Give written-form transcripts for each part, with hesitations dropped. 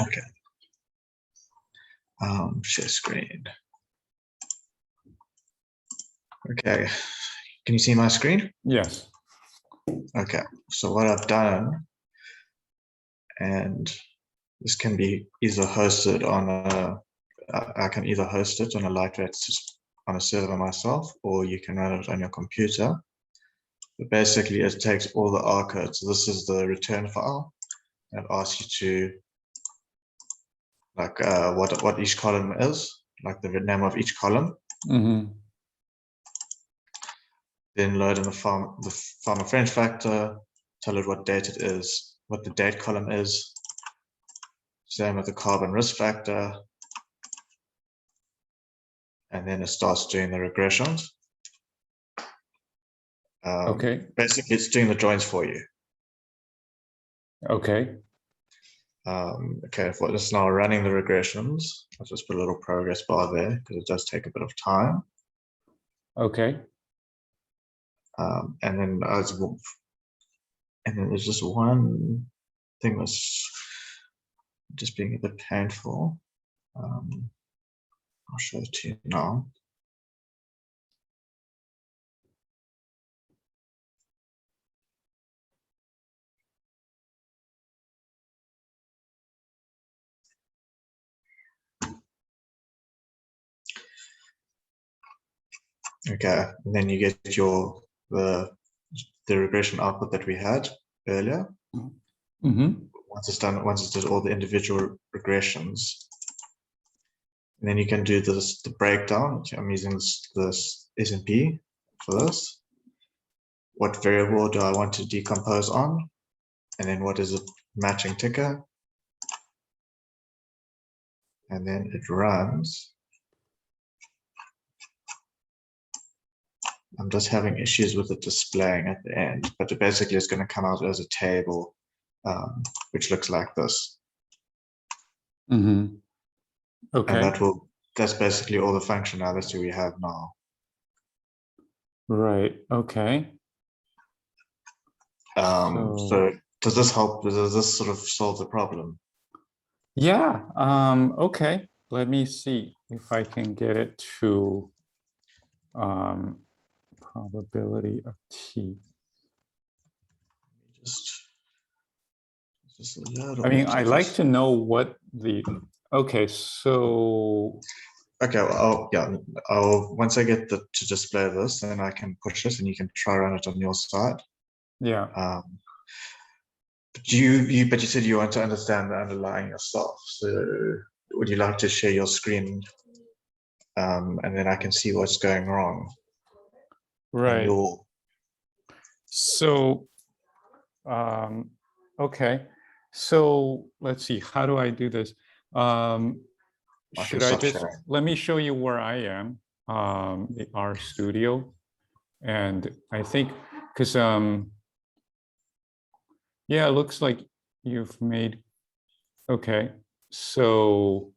Okay. Share screen. Okay. Can you see my screen? Yes. Okay. So what I've done, and this can be either hosted on I can either host it on a lightweight on a server myself, or you can run it on your computer. But basically, it takes all the R codes. So this is the return file. It asks you to like what each column is, like the name of each column. Mm-hmm. Then load in the farmer fringe factor, tell it what date it is, what the date column is. Same with the carbon risk factor. And then it starts doing the regressions. Okay. Basically, it's doing the joins for you. Okay. Okay, for it's now running the regressions. I'll just put a little progress bar there because it does take a bit of time. Okay. And then there's just one thing that's just being a bit painful. I'll show it to you now. Okay, and then you get the regression output that we had earlier. Mm-hmm. Once it's done, once it's did all the individual regressions, and then you can do the breakdown. I'm using this S&P for this. What variable do I want to decompose on? And then what is the matching ticker? And then it runs. I'm just having issues with it displaying at the end, but basically it's going to come out as a table, which looks like this. Mm-hmm. Okay. And that's basically all the functionality we have now. Right. Okay. So does this help? Does this sort of solve the problem? Yeah. Okay. Let me see if I can get it to probability of T. Just a little I mean, bit. I like to know what the, okay, so. Okay, well, once I get to display this, then I can push it and you can try run it on your side. Yeah. But you said you want to understand the underlying yourself. So would you like to share your screen, and then I can see what's going wrong? Right. So, okay. So let's see, how do I do this? Should I just, let me show you where I am, the RStudio. And I think, because, yeah, it looks like you've made, okay. So,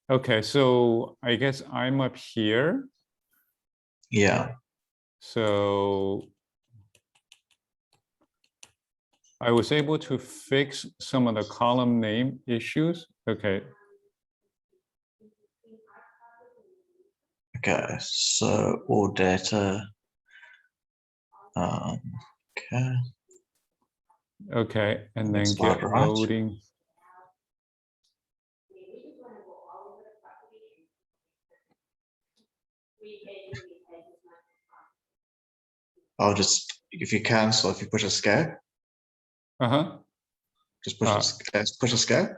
okay, so I guess I'm up here. Yeah. So I was able to fix some of the column name issues. Okay. Okay, so all data. Okay. Okay, and then get loading. I'll just, if you cancel, if you push escape. Just push escape.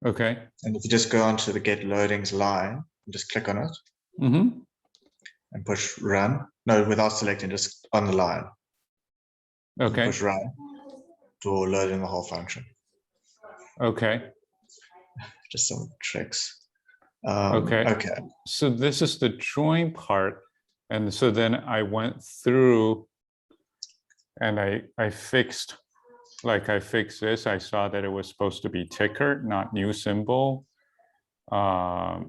Okay. And if you just go onto the get loadings line and just click on it. And push run. No, without selecting, just on the line. Okay. Push run to load in the whole function. Okay. Just some tricks. Okay. Okay. So this is the join part. And so then I went through and I fixed, like I fixed this. I saw that it was supposed to be ticker, not new symbol. So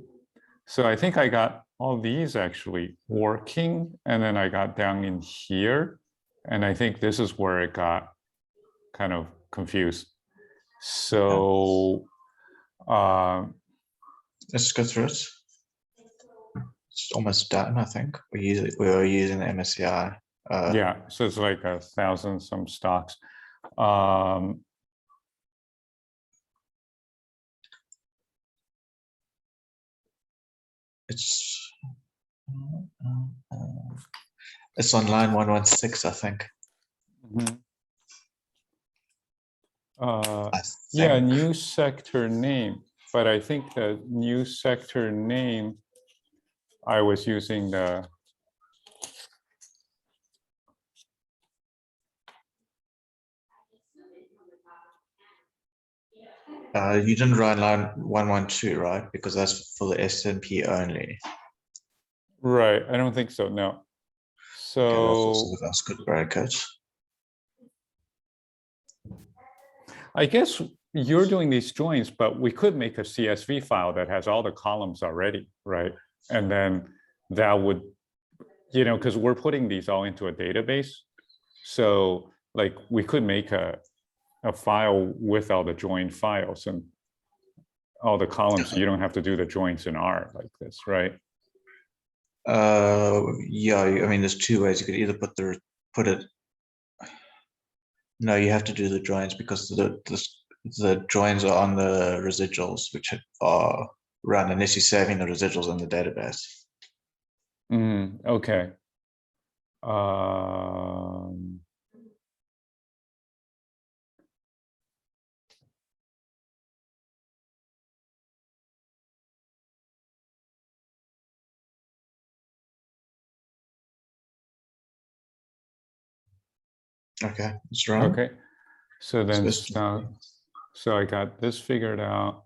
I think I got all these actually working. And then I got down in here. And I think this is where it got kind of confused. So let's go through it. It's almost done, I think. We're using the MSCI. yeah, so it's like 1,000 some stocks. It's on line 116, I think. Mhm. I Yeah, think. new sector name, but I think the new sector name, I was using the, You didn't run line 112, right? Because that's for the S&P only. right, I don't think so, no. Okay, that's also So the Vasco bracket. I guess you're doing these joins, but we could make a CSV file that has all the columns already, right? And then that would, because we're putting these all into a database. So like we could make a file with all the joined files and all the columns, so you don't have to do the joins in R like this, right? Yeah, I mean, there's two ways. You could either put it. No, you have to do the joins because the joins are on the residuals, which are run unless you're saving the residuals in the database. Okay. Okay, let's run. Okay. So then Let's so I got this figured out.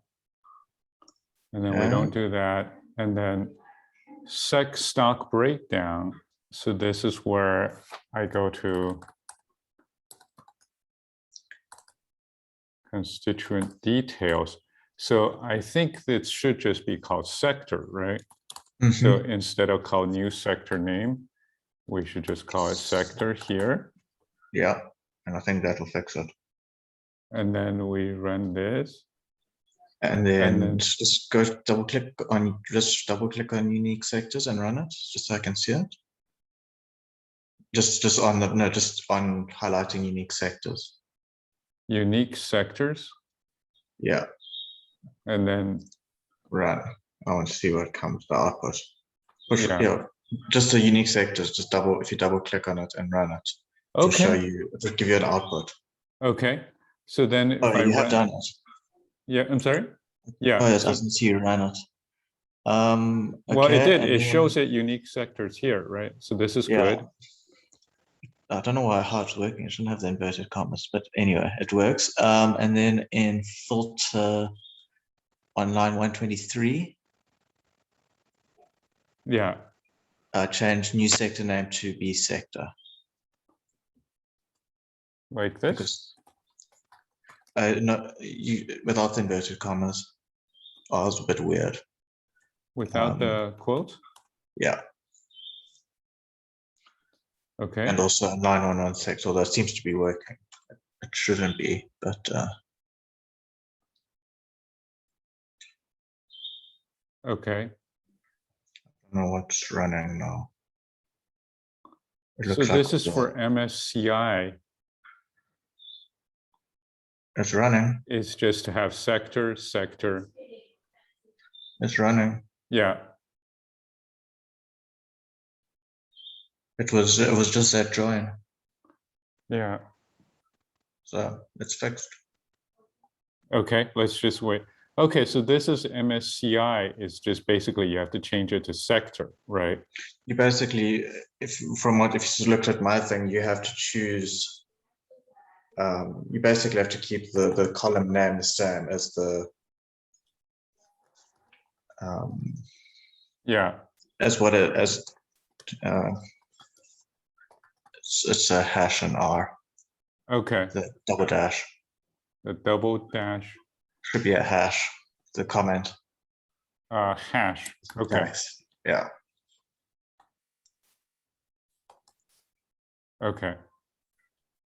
And then we don't do that. And then sec stock breakdown. So this is where I go to constituent details. So I think it should just be called sector, right? So instead of call new sector name, we should just call it sector here. Yeah, and I think that'll fix it. And then we run this. And then just double click on unique sectors and run it just so I can see it. Just on highlighting unique sectors. Unique sectors. Yeah. And then run. I want to see what comes the output. Yeah. Just the unique sectors. If you double click on it and run it, it'll show you. It'll give you an output. Okay. So then if I you have done it. Yeah, I'm sorry. Yeah. Oh, yes, I can see you ran it. Well, it okay, did. It shows it unique sectors here, right? So this is good. I don't know how it's working. It shouldn't have the inverted commas, but anyway, it works. And then in filter on line 123. Yeah. Change new sector name to B sector. Like this? No, without the inverted commas. Oh, it's a bit weird. Without the quote? Yeah. Okay. And also 9116, although it seems to be working. It shouldn't be, but okay. I don't know what's running now. So this is for MSCI. It's running. It's just to have sector. It's running. Yeah. It was just that join. Yeah. So it's fixed. Okay, let's just wait. Okay, so this is MSCI. It's just basically you have to change it to sector, right? You basically, if you looked at my thing, you have to choose. You basically have to keep the column name the same as the. Yeah. It's a hash and R. Okay. The double dash. The double dash. Should be a hash. The comment. Hash. Okay. Nice. Yeah. Okay.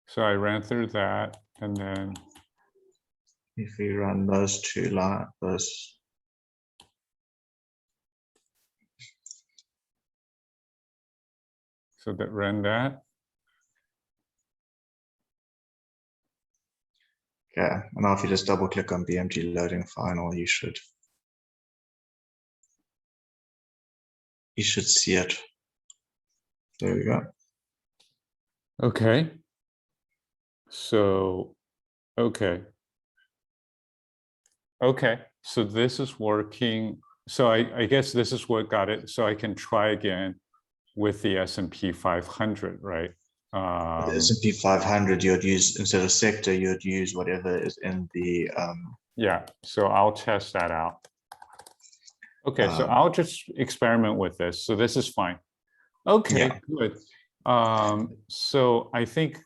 So I ran through that, And then, if we run those two line, those, so that ran that. okay, and now if you just double click on BMG loading final, you should see it. There we go. Okay. So, okay. Okay, so this is working. So I guess this is what got it. So I can try again with the S&P 500, right? The S&P 500, you'd use, instead of sector, you'd use whatever is in the Yeah, so I'll test that out. Okay, so I'll just experiment with this. So this is fine. Okay, yeah. good. So I think